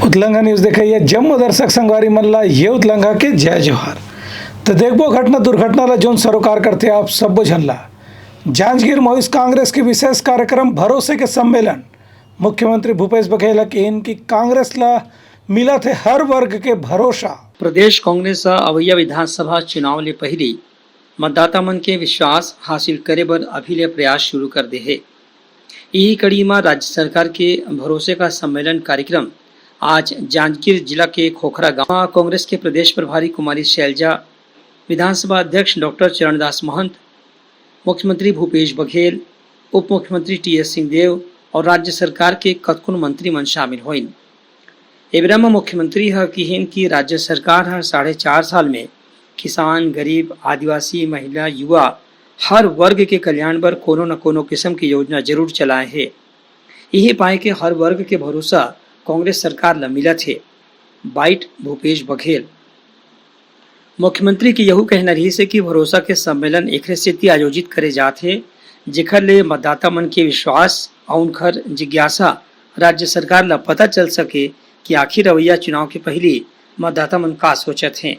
उतलंगा news देखिए जम्मू दर्शक संगवारी मल्ला ये उतलंगा के जय जोहार। तो देखबो घटना दुर्घटना ला जोन सरोकार करते आप सब झनला जांजगीर मोइस कांग्रेस के विशेष कार्यक्रम भरोसे के सम्मेलन मुख्यमंत्री भूपेश बघेल के इनकी कांग्रेस ला मिला थे हर वर्ग के भरोसा। प्रदेश कांग्रेस अवैया विधानसभा चुनाव ले पहली मतदाता मन के विश्वास हासिल करे बर अभिले प्रयास शुरू कर दे है। यही कड़ी में राज्य सरकार के भरोसे का सम्मेलन कार्यक्रम आज जांजगीर जिला के खोखरा गांव कांग्रेस के प्रदेश प्रभारी कुमारी शैलजा, विधानसभा अध्यक्ष डॉक्टर चरणदास महंत, मुख्यमंत्री भूपेश बघेल, उप मुख्यमंत्री टी.एस. सिंहदेव और राज्य सरकार के कतकुन मंत्री मन शामिल हुए। एवं मुख्यमंत्री कहिन कि राज्य सरकार 4.5 साल में किसान, गरीब, आदिवासी, महिला, युवा हर वर्ग के कल्याण बर कोनो न कोनो किस्म की योजना जरूर चलाए है। यही पाए के हर वर्ग के भरोसा कांग्रेस सरकार ला मिला थे। बाइट भूपेश बघेल। मुख्यमंत्री की यहू कहना रही से कि भरोसा के सम्मेलन एक स्थिति आयोजित करे जाते जेखर ले मतदाता मन के विश्वास और उनकर जिज्ञासा राज्य सरकार ला पता चल सके कि आखिर रवैया चुनाव के पहले मतदाता मन का सोचत हैं।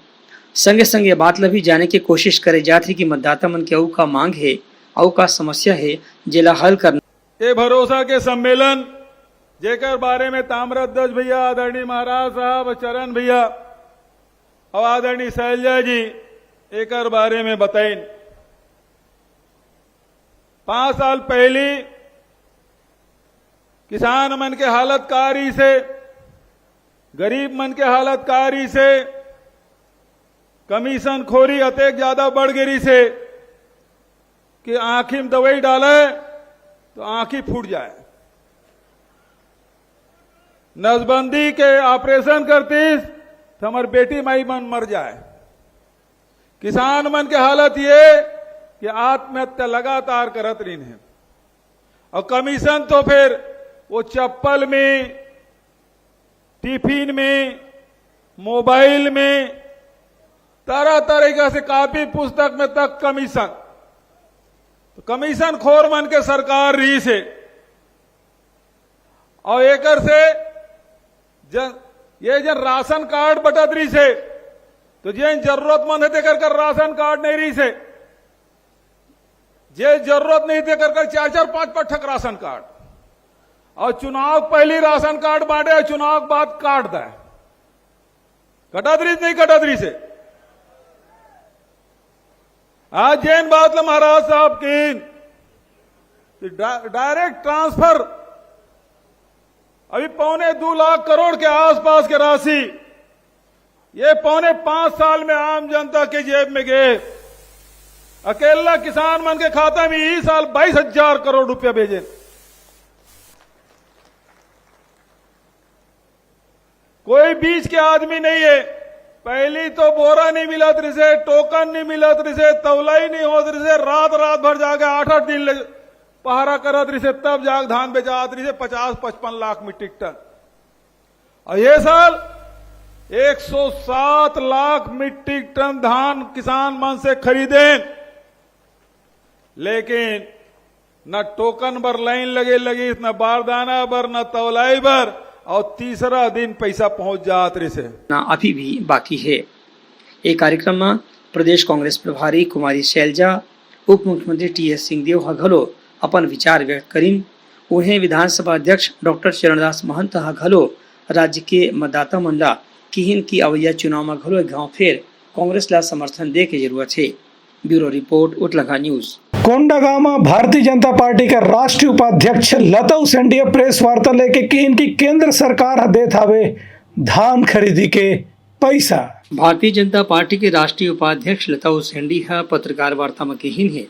संगे संगे बात ला भी जाने की कोशिश करे जाती कि मतदाता मन के अऊ का मांग है, अऊ का समस्या है जेला हल करना। ये भरोसा के सम्मेलन जेकर बारे में ताम्रध्वज भैया, आदरणीय महाराज साहब, चरण भैया और आदरणीय शैलजा जी एकर बारे में बताइन। 5 साल पहले किसान मन के हालत कारी से, गरीब मन के हालत कारी से, कमीशन खोरी अतेक ज्यादा बढ़ गिरी से कि आंखी में दवाई डाले तो आंखी फूट जाए। नसबंदी के ऑपरेशन करतीस तो हमार बेटी माई मन मर जाए। किसान मन के हालत ये कि आत्महत्या लगातार करत रही है। और कमीशन तो फिर वो चप्पल में, टिफिन में, मोबाइल में, तरह तरीका से कॉपी पुस्तक में तक कमीशन। तो कमीशन खोर मन के सरकार रही से और एकर से ये जन राशन कार्ड बटत रही से तो जिन जरूरतमंद है कर राशन कार्ड नहीं रही से, जे जरूरत नहीं थे कर 4-4, 5-5 ठक राशन कार्ड। और चुनाव पहली राशन कार्ड बांटे, चुनाव के बाद काट दे। कटत रही नहीं कटत रही से। आज जैन बात ला महाराज साहब की डायरेक्ट ट्रांसफर अभी 2.25 लाख करोड़ के आसपास के राशि ये 4.5 साल में आम जनता के जेब में गए। अकेला किसान मन के खाता में इस साल 22,000 करोड़ रुपया भेजे। कोई बीच के आदमी नहीं है। पहली तो बोरा नहीं मिलत रही से, टोकन नहीं मिलत रही से, तौलाई नहीं होत रही से, रात भर जाके 8-8 दिन पहरा करत रही से, तब जाग धान बेचात रही से 50-55 लाख मीट्रिक टन। और ये साल 107 लाख मीट्रिक टन धान किसान मन से खरीदे, लेकिन न टोकन बर लाइन लगी, न बारदाना बर, न तौलाई बर, और तीसरा दिन पैसा पहुंच जात रही से ना अभी भी बाकी है। एक कार्यक्रम में प्रदेश कांग्रेस प्रभारी कुमारी शैलजा, उप मुख्यमंत्री टी.एस. सिंहदेव हघलो अपन विचार व्यक्त करीन। उन्हें विधानसभा अध्यक्ष डॉक्टर चरणदास महंत हघलो राज्य के मतदाता मन ला किहिन की अवैया चुनाव में घलो गांव फेर कांग्रेस ला समर्थन दे के जरूरत है। Bureau report Utlanga news. Kondagaon में भारतीय जनता पार्टी के राष्ट्रीय उपाध्यक्ष लतऊ सेंडिया प्रेस वार्ता लेके कि इनकी केंद्र सरकार देत हवे धान खरीदी के पैसा। भारतीय जनता पार्टी के राष्ट्रीय उपाध्यक्ष लतऊ सेंडिया पत्रकार वार्ता में कहिन है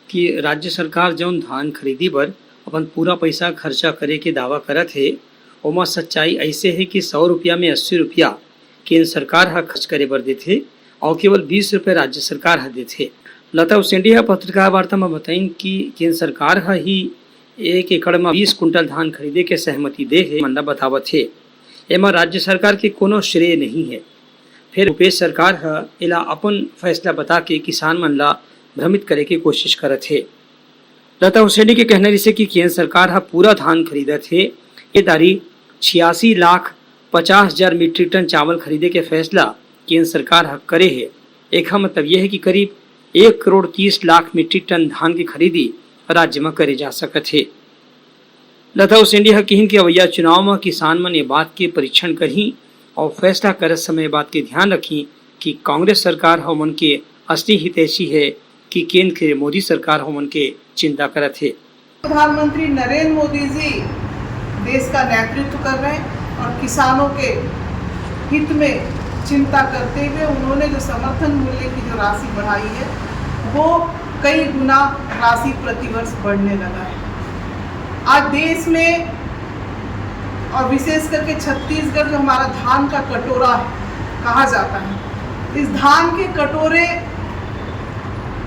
कि राज्य सरकार जौन धान खरीदी पर अपन पूरा पैसा खर्चा करे के दावा करत है, ओमा सच्चाई ऐसे है कि 100 रुपया में 80 रुपया केंद्र सरकार खर्च करे बर देथे और केवल 20 रुपये राज्य सरकार देथे। लता सेंडिया पत्रकार वार्ता में बताइन कि केंद्र सरकार ही 1 एकड़ में 20 कुंटल धान खरीदे के सहमति दे है मंदा बतावत है। एमा राज्य सरकार के कोनो श्रेय नहीं है। फिर भूपेश सरकार इला अपन फैसला बता के किसान मन ला भ्रमित करे के कोशिश करत है। लता हुसैनी के कहने से कि केंद्र सरकार पूरा धान खरीदत है। ये तारीख 86 लाख 50,000 मीट्रिक टन चावल खरीदे के फैसला केंद्र सरकार हक करे है। एक मतलब यह है कि करीब 1,30,00,000 मीट्रिक टन धान की खरीदी राज्य में करे जा सकत है। लता उसेंडी हकीन के अवैया चुनाव में किसान मन ये बात के परीक्षण करही और फैसला करत समय बात के ध्यान रखी कि कांग्रेस सरकार हमन के असली हितैषी है कि केंद्र के मोदी सरकार हमन के चिंता करत है। प्रधानमंत्री नरेंद्र मोदी जी देश का नेतृत्व कर रहे हैं और किसानों के हित में चिंता करते हुए उन्होंने जो समर्थन मूल्य की जो राशि बढ़ाई है वो कई गुना राशि प्रतिवर्ष बढ़ने लगा है। आज देश में और विशेष करके छत्तीसगढ़ जो हमारा धान का कटोरा है कहा जाता है, इस धान के कटोरे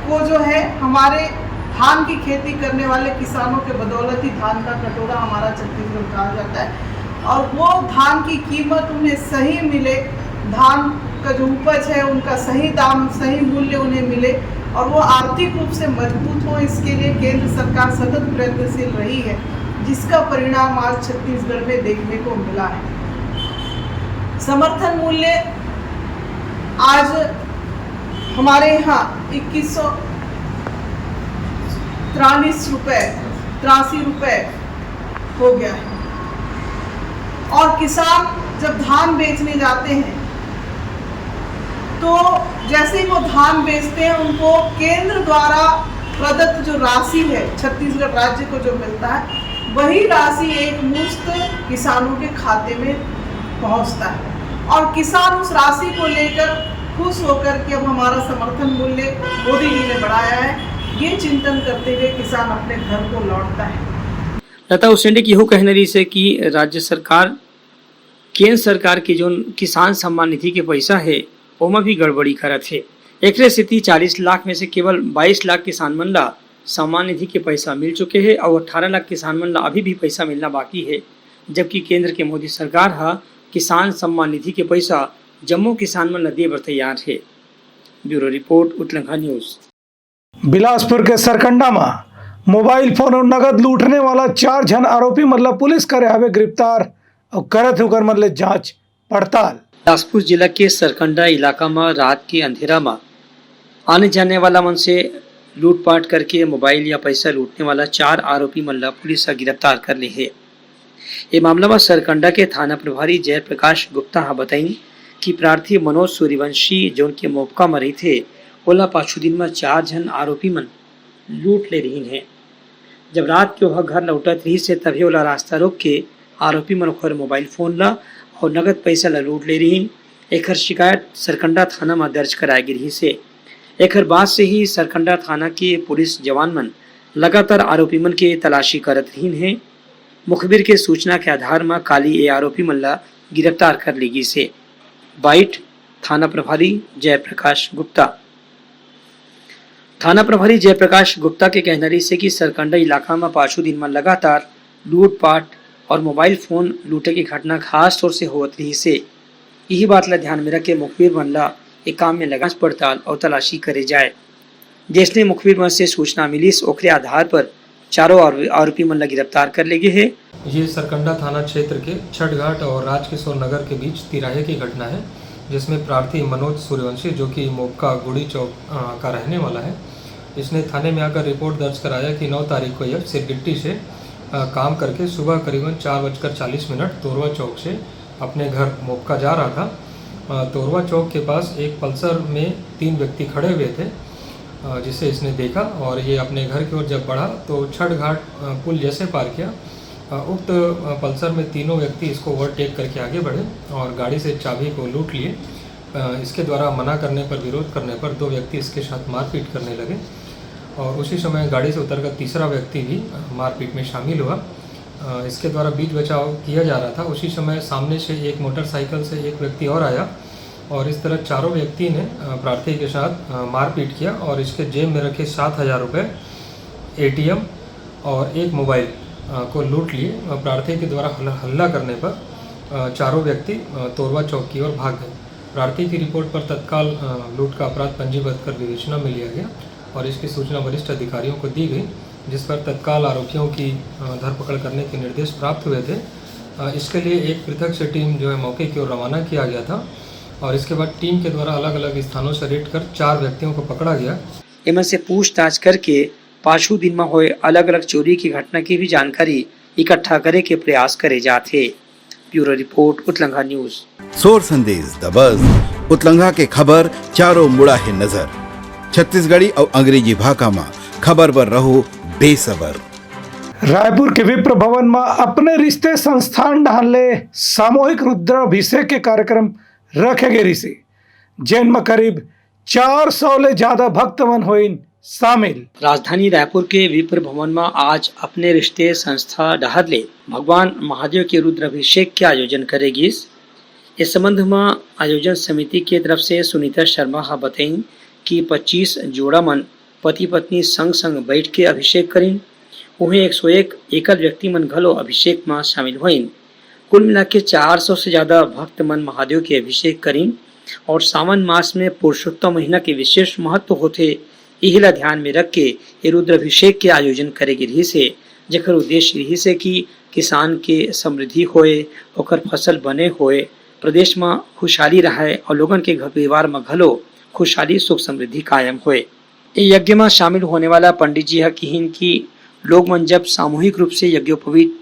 को जो है हमारे धान की खेती करने वाले किसानों के बदौलत ही धान का कटोरा हमारा छत्तीसगढ़ कहा जाता है। और वो धान की कीमत उन्हें सही मिले, धान का जो उपज है उनका सही दाम सही मूल्य उन्हें मिले और वो आर्थिक रूप से मजबूत हो, इसके लिए केंद्र सरकार सतत प्रयत्नशील रही है, जिसका परिणाम आज छत्तीसगढ़ में देखने को मिला है। समर्थन मूल्य आज हमारे यहाँ 2183 रुपये हो गया है। और किसान जब धान बेचने जाते हैं तो जैसे ही वो धान बेचते हैं उनको केंद्र द्वारा प्रदत्त जो राशि है छत्तीसगढ़ राज्य को जो मिलता है वही राशि एक मुश्त किसानों के खाते में पहुंचता है और किसान उस राशि को लेकर खुश होकर के अब हमारा समर्थन मूल्य मोदी जी ने बढ़ाया है, ये चिंतन करते हुए किसान अपने घर को लौटता है। लता उसेंडी की हो कहने रही से कि राज्य सरकार केंद्र सरकार की जो किसान सम्मान निधि के पैसा है ओमा भी गड़बड़ी करत है। एक स्थिति 40 लाख में से केवल 22 लाख किसान मन ला सम्मान निधि के पैसा मिल चुके हैं और 18 लाख किसान मन ला अभी भी पैसा मिलना बाकी है, जबकि केंद्र के मोदी सरकार हा किसान सम्मान निधि के पैसा जम्मू किसान मन ला दे बर तैयार है। Bureau report Uttarakhand news. Bilaspur के सरकंडा में मोबाइल फोन और नगद लूटने वाला 4 जन आरोपी मतलब पुलिस करे हवे गिरफ्तार और करत होकर मतलब जांच पड़ताल। बिलासपुर जिला के सरकंडा इलाका में रात के अंधेरा में आने जाने वाला मन से लूटपाट करके मोबाइल या पैसा लूटने वाला 4 आरोपी मन ला पुलिस गिरफ्तार कर ली है। ये मामला में सरकंडा के थाना प्रभारी जयप्रकाश गुप्ता हा बताई कि प्रार्थी मनोज सूर्यवंशी जो उनके मौका में रही थे ओला पाछू दिन में 4 जन आरोपी मन लूट ले रही हैं। जब रात के वह घर लौटत रही से तभी ओला रास्ता रोक के आरोपी मन ओकर मोबाइल फोन ला और नगद पैसा ला लूट ले रही। एकर शिकायत सरकंडा थाना में दर्ज कराई गई से एकर बाद से ही सरकंडा थाना के पुलिस जवान मन लगातार आरोपी मन के तलाशी करत रही हैं। मुखबिर के सूचना के आधार में काली ए आरोपी मन ला गिरफ्तार कर ली गई से। बाइट थाना प्रभारी जयप्रकाश गुप्ता। थाना प्रभारी जयप्रकाश गुप्ता के कहने से कि सरकंडा इलाका में पांचों दिन में लगातार लूटपाट और मोबाइल फोन लूटे की घटना खास तौर से होत रही से यही बात ला ध्यान में रख के मुखबिर मन ला एक काम में लगा पड़ताल और तलाशी करे जाए। जैसे मुखबिर मन से सूचना मिली ओकरे आधार पर चारों आरोपी मन ला गिरफ्तार कर ले गए है। ये सरकंडा थाना क्षेत्र के छठघाट और राजकिशोर नगर के बीच तिराहे की घटना है, जिसमें प्रार्थी मनोज सूर्यवंशी जो कि मोपका गुड़ी चौक का रहने वाला है, इसने थाने में आकर रिपोर्ट दर्ज कराया कि 9 तारीख को यह सिरगिट्टी से काम करके सुबह करीबन 4:40 तोरवा चौक से अपने घर मोपका जा रहा था। तोरवा चौक के पास एक पल्सर में 3 व्यक्ति खड़े हुए थे, जिसे इसने देखा और ये अपने घर की ओर जब बढ़ा तो छठघाट पुल जैसे पार किया, उक्त पल्सर में तीनों व्यक्ति इसको ओवरटेक करके आगे बढ़े और गाड़ी से चाबी को लूट लिए। इसके द्वारा मना करने पर, विरोध करने पर 2 व्यक्ति इसके साथ मारपीट करने लगे और उसी समय गाड़ी से उतरकर तीसरा व्यक्ति भी मारपीट में शामिल हुआ। इसके द्वारा बीच बचाव किया जा रहा था। उसी समय सामने से एक मोटरसाइकिल से एक व्यक्ति और आया और इस तरह चारों व्यक्ति ने प्रार्थी के साथ मारपीट किया और इसके जेब में रखे 7,000 रुपये, ATM और एक मोबाइल को लूट लिए। प्रार्थी के द्वारा हल्ला करने पर चारों व्यक्ति तोरवा चौक की ओर भाग गए। प्रार्थी की रिपोर्ट पर तत्काल लूट का अपराध पंजीबद्ध कर विवेचना में लिया गया और इसकी सूचना वरिष्ठ अधिकारियों को दी गई, जिस पर तत्काल आरोपियों की धरपकड़ करने के निर्देश प्राप्त हुए थे। इसके लिए एक पृथक से टीम जो है मौके की ओर रवाना किया गया था और इसके बाद टीम के द्वारा अलग अलग स्थानों से रेड कर 4 व्यक्तियों को पकड़ा गया। इनमें से पूछताछ करके पाछू दिन में हुए अलग अलग चोरी की घटना की भी जानकारी इकट्ठा करे के प्रयास करे जाते। Bureau report Utlangha news. सोर संदेश द बज़ उतलंघा के खबर चारों मुड़ा है नजर। छत्तीसगढ़ी और अंग्रेजी भाषा में खबर पर रहो बेसबर। रायपुर के विप्र भवन में अपने रिश्ते संस्थान ढाले सामूहिक रुद्राभिषेक के कार्यक्रम रखे गए ऋषि जिनमें करीब 400 ले ज्यादा भक्तमन हुए शामिल। राजधानी रायपुर के विप्र भवन में आज अपने रिश्ते संस्था डहरले भगवान महादेव के रुद्राभिषेक के आयोजन करेगी। इस संबंध में आयोजन समिति की तरफ से सुनीता शर्मा बताई कि 25 जोड़ा मन पति पत्नी संग संग बैठ के अभिषेक करें। उन्हें 101 एकल व्यक्ति मन घलो अभिषेक में शामिल हुई। कुल मिला के 400 से ज्यादा भक्त मन महादेव के अभिषेक करें और सावन मास में पुरुषोत्तम महीना के विशेष महत्व होते यही ध्यान में रख के ये रुद्राभिषेक के आयोजन करेगी रही से जकर उद्देश्य रही से कि किसान के समृद्धि होए ओकर फसल बने होए प्रदेश में खुशहाली रहे और लोगन के घर परिवार में घलो खुशहाली सुख समृद्धि कायम होए। ये यज्ञ में शामिल होने वाला पंडित जी कहिन की लोग मन जब सामूहिक रूप से यज्ञोपवीत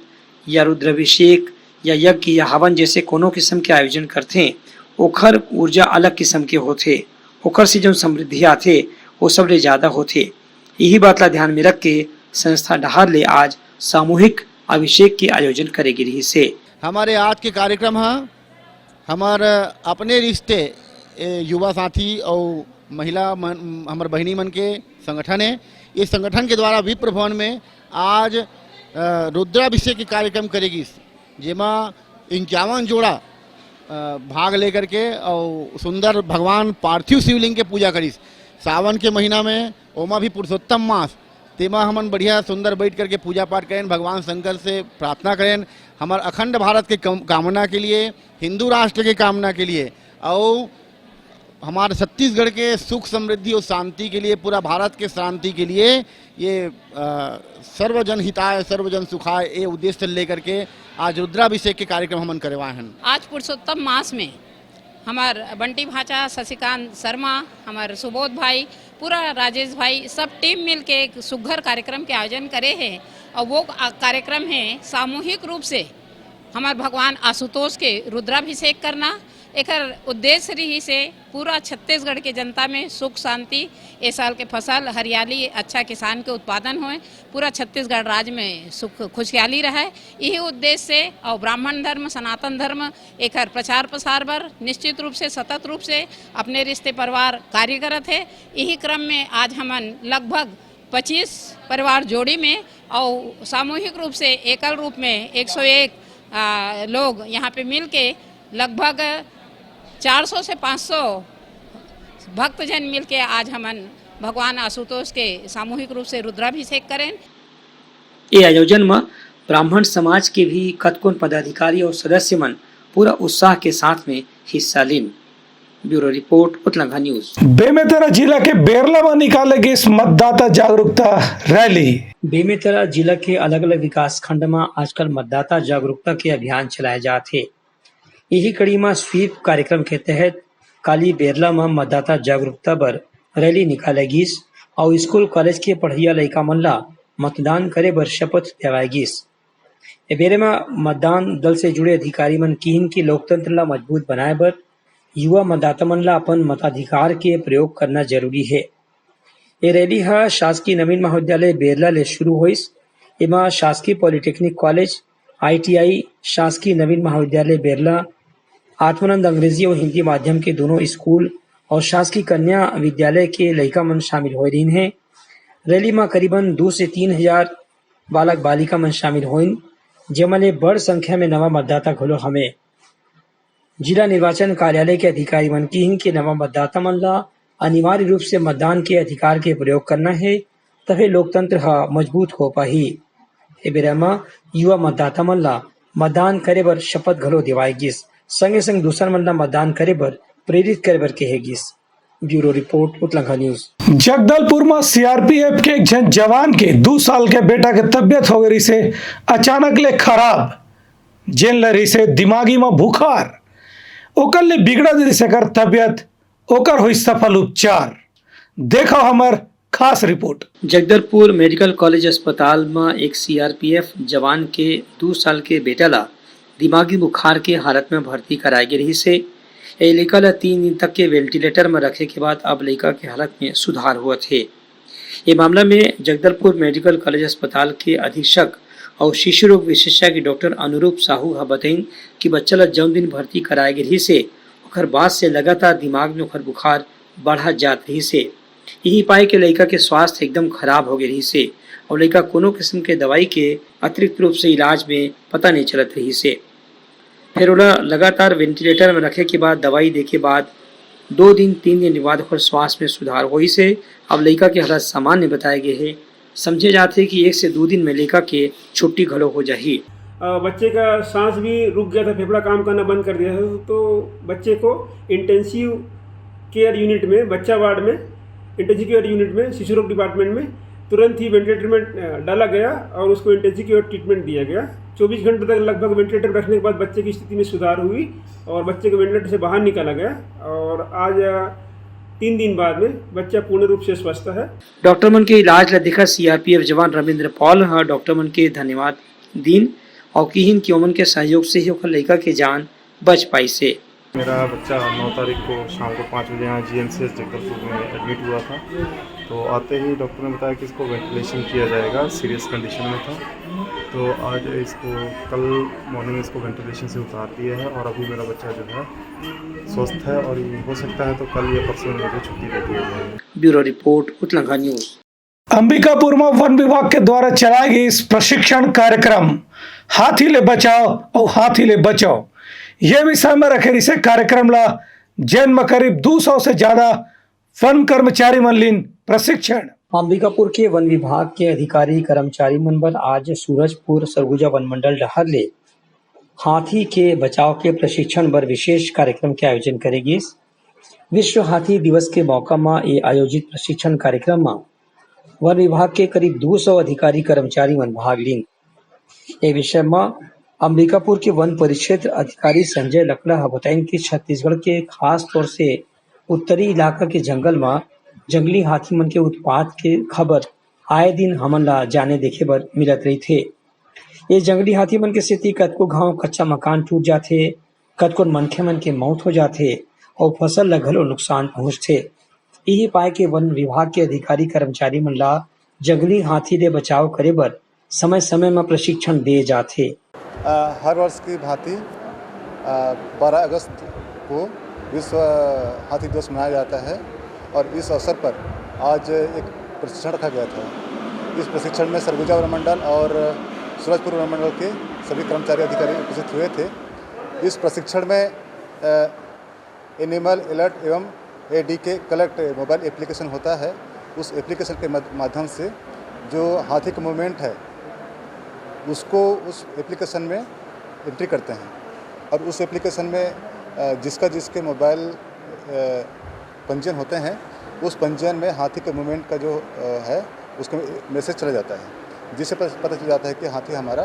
या रुद्राभिषेक या यज्ञ या हवन जैसे कोनो किस्म के आयोजन करते ओखर ऊर्जा अलग किस्म के होते ओखर से जो समृद्धि आते वो सब ले ज्यादा होते। यही बात ला ध्यान में रख के संस्था डहार ले आज सामूहिक अभिषेक के आयोजन करेगी रही से। हमारे आज के कार्यक्रम है हमारे अपने रिश्ते युवा साथी और महिला हमारे बहनी मन के संगठन है। इस संगठन के द्वारा विप्र भवन में आज रुद्राभिषेक के कार्यक्रम करेगी जेमा 51 जोड़ा भाग लेकर के और सुंदर भगवान पार्थिव शिवलिंग के पूजा करी। सावन के महीना में ओमा भी पुरुषोत्तम मास तेमा हमन बढ़िया सुंदर बैठ करके पूजा पाठ करें भगवान शंकर से प्रार्थना करें हमारे अखंड भारत के कामना के लिए हिंदू राष्ट्र के कामना के लिए और हमारे छत्तीसगढ़ के सुख समृद्धि और शांति के लिए पूरा भारत के शांति के लिए ये सर्वजन हिताय सर्वजन सुखाय ये उद्देश्य लेकर के आज रुद्राभिषेक के कार्यक्रम हमन करवाए हैं। आज पुरुषोत्तम मास में हमार बंटी भाचा शशिकांत शर्मा हमार सुबोध भाई पूरा राजेश भाई सब टीम मिल के एक सुघर कार्यक्रम के आयोजन करे हैं और वो कार्यक्रम है सामूहिक रूप से हमार भगवान आशुतोष के रुद्राभिषेक करना। एक उद्देश्य रही से पूरा छत्तीसगढ़ के जनता में सुख शांति इस साल के फसल हरियाली अच्छा किसान के उत्पादन होए पूरा छत्तीसगढ़ राज्य में सुख खुशहाली रहे यही उद्देश्य से और ब्राह्मण धर्म सनातन धर्म एक प्रचार प्रसार पर निश्चित रूप से सतत रूप से अपने रिश्ते परिवार कार्य करत है। यही क्रम में आज हमन लगभग 25 परिवार जोड़ी में और सामूहिक रूप से एकल रूप में 101 लोग यहाँ पे मिल के लगभग 400 से 500 भक्तजन मिलके आज हमन भगवान आशुतोष के सामूहिक रूप से रुद्राभिषेक करें। ये आयोजन में ब्राह्मण समाज के भी कतकोन पदाधिकारी और सदस्य मन पूरा उत्साह के साथ में हिस्सा लें। Bureau report Utlangha news. Bemetara जिला के बेरला में निकाले गई इस मतदाता जागरूकता रैली। बेमेतरा जिला के अलग अलग विकास खंड में आजकल मतदाता जागरूकता के अभियान चलाए जाते। यही कड़ी में स्वीप कार्यक्रम के तहत काली बेरला में मतदाता जागरूकता पर रैली निकालेगी और स्कूल कॉलेज के पढ़िया लड़का मन ला मतदान करे बर शपथ दिवाएगी। ए बेरे में मतदान दल से जुड़े अधिकारी मन कीन की लोकतंत्र ला मजबूत बनाए बर युवा मतदाता मन ला अपन मताधिकार के प्रयोग करना जरूरी है। ये रैली हा शासकीय नवीन महाविद्यालय बेरला ले शुरू होइस। एमा शासकीय पॉलिटेक्निक कॉलेज ITI शासकीय नवीन महाविद्यालय बेरला आत्मानंद अंग्रेजी और हिंदी माध्यम के दोनों स्कूल और शासकीय कन्या विद्यालय के लड़का मन शामिल हो रही हैं। रैली में करीबन 2 से 3 हजार बालक बालिका मन शामिल होइन जेमले बड़ संख्या में नवा मतदाता घलो हमें जिला निर्वाचन कार्यालय के अधिकारी मन की के नवा मतदाता मन ला अनिवार्य रूप से मतदान के अधिकार के प्रयोग करना है तभी लोकतंत्र हा मजबूत हो पाही। ए बेरा में युवा मतदाता मन ला मतदान करे बर शपथ घलो दिवाएगिस संगे संग दूसर मन ला मतदान करे बर प्रेरित करे बर कहेगिस। Bureau report Utlangha news. Jagdalpur में CRPF के एक जवान के 2 साल के बेटा के तबियत हो गई से अचानक ले खराब जेन लरी से दिमागी में बुखार ओकर ले बिगड़त रही से कर तबियत ओकर हुई सफल उपचार। देखो हमर खास रिपोर्ट। जगदलपुर मेडिकल कॉलेज अस्पताल में एक सीआरपीएफ जवान के 2 साल के बेटा ला दिमागी बुखार के हालत में भर्ती कराई गई रही से ये लड़का ला 3 दिन तक के वेंटिलेटर में रखे के बाद अब लड़का के हालत में सुधार हुआ थे। ये मामला में जगदलपुर मेडिकल कॉलेज अस्पताल के अधीक्षक और शिशु रोग विशेषज्ञ डॉक्टर अनुरूप साहू हा बताइन कि बच्चा ला जौन दिन भर्ती कराए गई से ओकर बाद से लगातार दिमाग में ओकर बुखार बढ़ा जात रही से। यही पाए के लड़का के स्वास्थ्य एकदम खराब हो गई रही से और लड़का कोनो किस्म के दवाई के अतिरिक्त रूप से इलाज में पता नहीं चलत रही से। फिर ओला लगातार वेंटिलेटर में रखे के बाद दवाई दे के बाद 2 दिन 3 दिन बाद ओकर स्वास्थ्य में सुधार हुई से अब लड़का के हालत सामान्य बताए गए है। समझे जाते कि 1 से 2 दिन में लड़का के छुट्टी घड़ो हो जाही। बच्चे का सांस भी रुक गया था, फेफड़ा काम करना बंद कर दिया था, तो बच्चे को इंटेंसिव केयर यूनिट में, बच्चा वार्ड में, इंटेंसिव केयर यूनिट में, शिशु रोग डिपार्टमेंट में तुरंत ही वेंटिलेटर में डाला गया और उसको इंटेंसिव केयर ट्रीटमेंट दिया गया। 24 घंटे तक लगभग वेंटिलेटर रखने के बाद बच्चे की स्थिति में सुधार हुई और बच्चे को वेंटिलेटर से बाहर निकाला गया और आज 3 दिन बाद में बच्चा पूर्ण रूप से स्वस्थ है। डॉक्टर मन के इलाज ला देखा सीआरपीएफ जवान रविंद्र पॉल हा डॉक्टर मन के धन्यवाद दिन और किहिन कि ओमन के सहयोग से ही ओकर लड़का के जान बच पाई से। मेरा बच्चा 9 तारीख को शाम को 5 बजे यहाँ जीएमसीएच जगदलपुर में एडमिट हुआ था। तो आते ही डॉक्टर ने बताया कि इसको वेंटिलेशन किया जाएगा, सीरियस कंडीशन में था। तो आज इसको कल मॉर्निंग इसको वेंटिलेशन से उतार दिया है और अभी मेरा बच्चा जो है स्वस्थ है और हो सकता है तो कल या परसों मुझे छुट्टी दे दी जाएगी। Bureau report Utlangha news. Ambikapur में वन विभाग के द्वारा चलाए गए इस प्रशिक्षण कार्यक्रम हाथी ले बचाओ और हाथी ले बचाओ ये विषय में रखे इसे कार्यक्रम ला जैन में करीब 200 से ज्यादा वन कर्मचारी मन लीन प्रशिक्षण। अंबिकापुर के वन विभाग के अधिकारी कर्मचारी मन बर आज सूरजपुर सरगुजा वन मंडल डहर ले हाथी के बचाव के प्रशिक्षण बर विशेष कार्यक्रम के आयोजन करेगी। विश्व हाथी दिवस के मौका में ये आयोजित प्रशिक्षण कार्यक्रम में वन विभाग के करीब 200 अधिकारी कर्मचारी मन भाग लीन। ये विषय में अंबिकापुर के वन परिक्षेत्र अधिकारी संजय लकड़ा बताइन कि छत्तीसगढ़ के खास तौर से उत्तरी इलाका के जंगल में जंगली हाथी मन के उत्पात के खबर आए दिन हमन ला जाने देखे बर मिलत रही थे। ये जंगली हाथी मन के सेती कतको गांव कच्चा मकान टूट जाते, कतको मनखे मन के मौत हो जाते और फसल ला घलो नुकसान पहुंचते। यही पाए के वन विभाग के अधिकारी कर्मचारी मन ला जंगली हाथी ले बचाव करे बर समय समय में प्रशिक्षण दिए जाते। हर वर्ष की भांति 12 अगस्त को विश्व हाथी दिवस मनाया जाता है और इस अवसर पर आज एक प्रशिक्षण रखा गया था। इस प्रशिक्षण में सरगुजा वन मंडल और सूरजपुर वन मंडल के सभी कर्मचारी अधिकारी उपस्थित हुए थे। इस प्रशिक्षण में एनिमल अलर्ट एवं ADK कलेक्ट मोबाइल एप्लीकेशन होता है। उस एप्लीकेशन के माध्यम से जो हाथी का मूवमेंट है उसको उस एप्लीकेशन में एंट्री करते हैं और उस एप्लीकेशन में जिसके मोबाइल पंजीयन होते हैं उस पंजीयन में हाथी के मूवमेंट का जो है उसका मैसेज चला जाता है, जिससे पता चल जाता है कि हाथी हमारा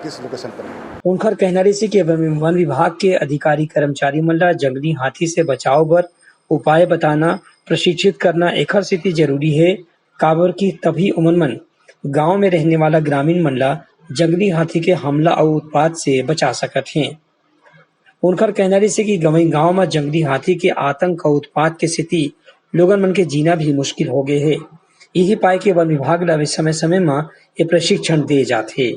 किस लोकेशन पर है। उनकर कहना रही कि वन विभाग के अधिकारी कर्मचारी मन ला जंगली हाथी से बचाव बर उपाय बताना प्रशिक्षित करना एकर सेती जरूरी है, काबर की तभी उमन मन गाँव में रहने वाला ग्रामीण मन ला जंगली हाथी के हमला और उत्पात से बचा सकत हैं। उनकर कहना रही कि गाँव में जंगली हाथी के आतंक और उत्पात के स्थिति लोगन मन के जीना भी मुश्किल हो गए है। यही पाए के वन विभाग ला समय समय में ये प्रशिक्षण दिए जाते।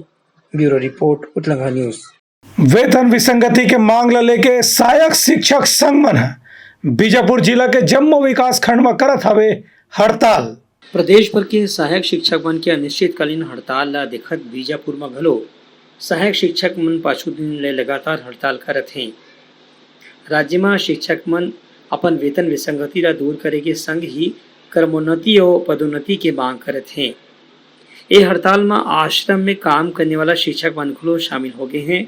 Bureau report Utlangha news. वेतन विसंगति के मांग ला लेके सहायक शिक्षक संघ मन बीजापुर जिला के जम्मू विकास खंड में करत हवे हड़ताल। प्रदेश भर के सहायक शिक्षक मन के अनिश्चितकालीन हड़ताल ला देखत बीजापुर में घलो सहायक शिक्षक मन पाछू दिन ले लगातार हड़ताल करत हैं। राज्य में शिक्षक मन अपन वेतन विसंगति ला दूर करे के संग ही कर्मोन्नति और पदोन्नति के मांग करत हैं। ये हड़ताल में आश्रम में काम करने वाला शिक्षक मन घलो शामिल हो गए हैं।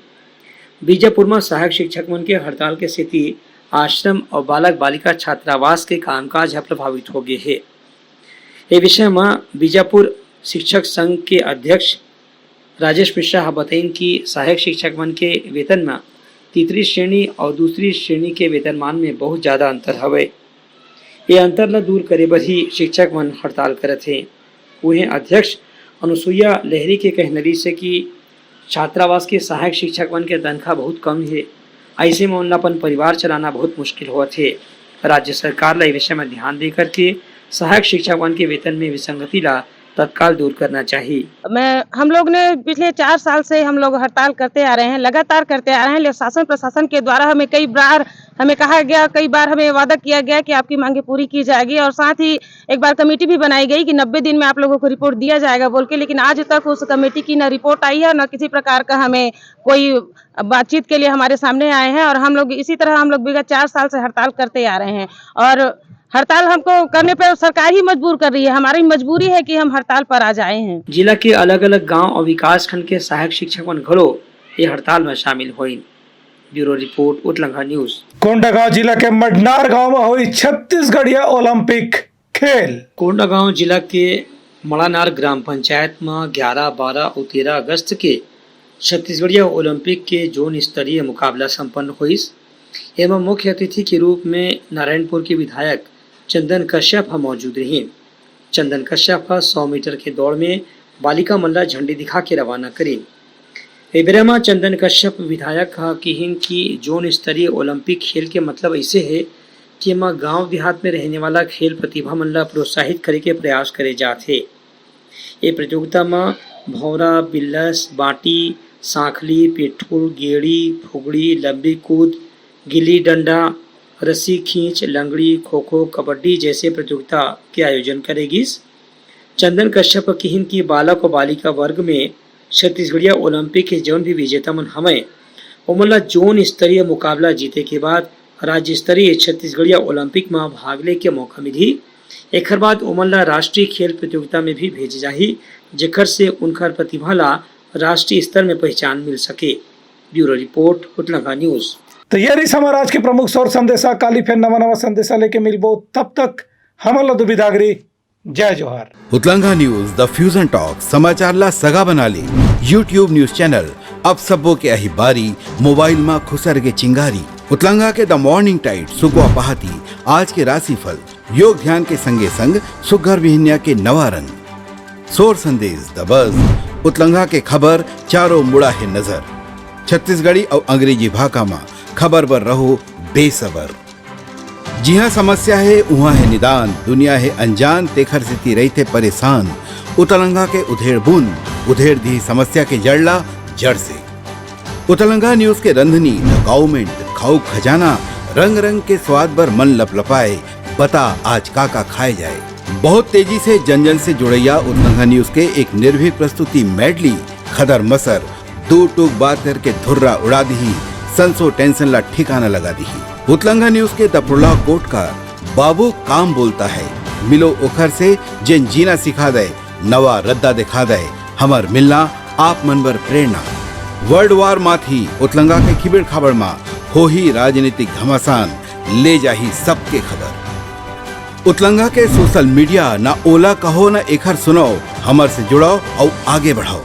बीजापुर में सहायक शिक्षक मन के हड़ताल के स्थिति आश्रम और बालक बालिका छात्रावास के कामकाज प्रभावित हो गए है। ये विषय में बीजापुर शिक्षक संघ के अध्यक्ष राजेश मिश्रा बताइन कि सहायक शिक्षक मन के वेतन में तीसरी श्रेणी और दूसरी श्रेणी के वेतनमान में बहुत ज़्यादा अंतर हवे। ये अंतर ल दूर करे बर ही शिक्षक मन हड़ताल करत हे। उन्हें अध्यक्ष अनुसुईया लहरी के कहनरी से कि छात्रावास के सहायक शिक्षक मन के तनख्वाह बहुत कम है, ऐसे में उनला अपन परिवार चलाना बहुत मुश्किल हुआ थे। राज्य सरकार ला विषय में ध्यान दे करके सहायक शिक्षक मन के वेतन में विसंगति ला तत्काल दूर करना चाहिए। हम लोग ने पिछले 4 साल से हम लोग हड़ताल करते आ रहे हैं, लगातार करते आ रहे हैं। लेकिन शासन प्रशासन के द्वारा हमें कई बार कहा गया, कई बार हमें वादा किया गया कि आपकी मांगे पूरी की जाएगी और साथ ही एक बार कमेटी भी बनाई गई कि 90 दिन में आप लोगों को रिपोर्ट दिया जाएगा बोल के, लेकिन आज तक उस कमेटी की न रिपोर्ट आई है न किसी प्रकार का हमें कोई बातचीत के लिए हमारे सामने आए हैं। और हम लोग इसी तरह विगत 4 साल से हड़ताल करते आ रहे हैं और हड़ताल हमको करने पर सरकार ही मजबूर कर रही है। हमारी मजबूरी है कि हम हड़ताल पर आ जाए हैं। जिला के अलग अलग गांव और विकास खंड के सहायक शिक्षक मन घलो ये हड़ताल में शामिल हुई। Bureau report Utlanga news. Kondagaon जिला के मडनार गांव में हुई छत्तीसगढ़िया ओलंपिक खेल। कोंडागांव जिला के मड़ानार ग्राम पंचायत में 11, 12 और 13 अगस्त के छत्तीसगढ़िया ओलंपिक के जोन स्तरीय मुकाबला संपन्न हुई। एवं मुख्य अतिथि के रूप में नारायणपुर के विधायक चंदन कश्यप मौजूद रही। चंदन कश्यप 100 मीटर के दौड़ में बालिका मल्ला झंडी दिखा के रवाना करी। एबेरमा चंदन कश्यप विधायक कहिन की जोन स्तरीय ओलंपिक खेल के मतलब ऐसे है कि एमा गांव देहात में रहने वाला खेल प्रतिभा मल्ला प्रोत्साहित करे के प्रयास करे जाते। ये प्रतियोगिता में भौरा, बिल्लस, बाटी, सांखली, पिट्ठूल, गेड़ी, फुगड़ी, लंबी कूद, गिल्ली डंडा, रस्सी खींच, लंगड़ी, खो खो, कबड्डी जैसे प्रतियोगिता के आयोजन करेगी। चंदन कश्यप कहिन की बालक और बालिका वर्ग में छत्तीसगढ़िया ओलंपिक के जौन भी विजेता मन हमें उमला जोन स्तरीय मुकाबला जीते के बाद राज्य स्तरीय छत्तीसगढ़िया ओलंपिक में भाग ले के मौका मिली। एक बाद उमला राष्ट्रीय खेल प्रतियोगिता में भी भेजे जाही, जेकर से उनकर प्रतिभा ला राष्ट्रीय स्तर में पहचान मिल सके। Bureau report Utlanga news. तो ये रही समाज के प्रमुख सौर संदेशा। काली फिर नवा संदेशा लेके मिलबो, तब तक हमला दुबिदागरी। जय जोहार। उतलंगा न्यूज द फ्यूजन टॉक समाचार ला सगा बना ली। यूट्यूब न्यूज चैनल अब सबो के अही बारी मोबाइल में खुसर के चिंगारी। उतलंगा के द मॉर्निंग टाइट सुगवा पहाती, आज के राशिफल, योग ध्यान के संगे संग सुघर विहिन्या के नवा रंग, सौर संदेश द बज। उतलंगा के खबर चारों मुड़ा है नजर। छत्तीसगढ़ी और अंग्रेजी भाषा में खबर पर रहो बेसबर। जी हाँ, समस्या है वहाँ है निदान, दुनिया है अनजान, तेखर से रहते परेशान। उतलंगा के उधेड़ बुन उधेड़ दी समस्या के जड़ला जड़ से। उतलंगा न्यूज के रंधनी गवर्नमेंट खाऊ खजाना, रंग रंग के स्वाद पर मन लपलपाए, बता आज का खाए जाए। बहुत तेजी से जन जन से जुड़ैया उतलंगा न्यूज के एक निर्भीक प्रस्तुति मेडली खदर मसर, दो टूक बात करके धुर्रा उड़ा दी, संसो टेंशन ला ठिकाना लगा दी। उतलंगा न्यूज के दपुरला कोट का बाबू काम बोलता है, मिलो ओखर से जिन जीना सिखा दे, नवा रद्दा दिखा दे, हमर मिलना आप मनबर प्रेरणा। वर्ल्ड वार माथी उतलंगा के खिबड़ खबर मा हो ही राजनीतिक घमासान, ले जाही सबके खबर। उतलंगा के सोशल मीडिया ना ओला कहो ना एखर सुनाओ, हमर से जुड़ाओ और आगे बढ़ाओ।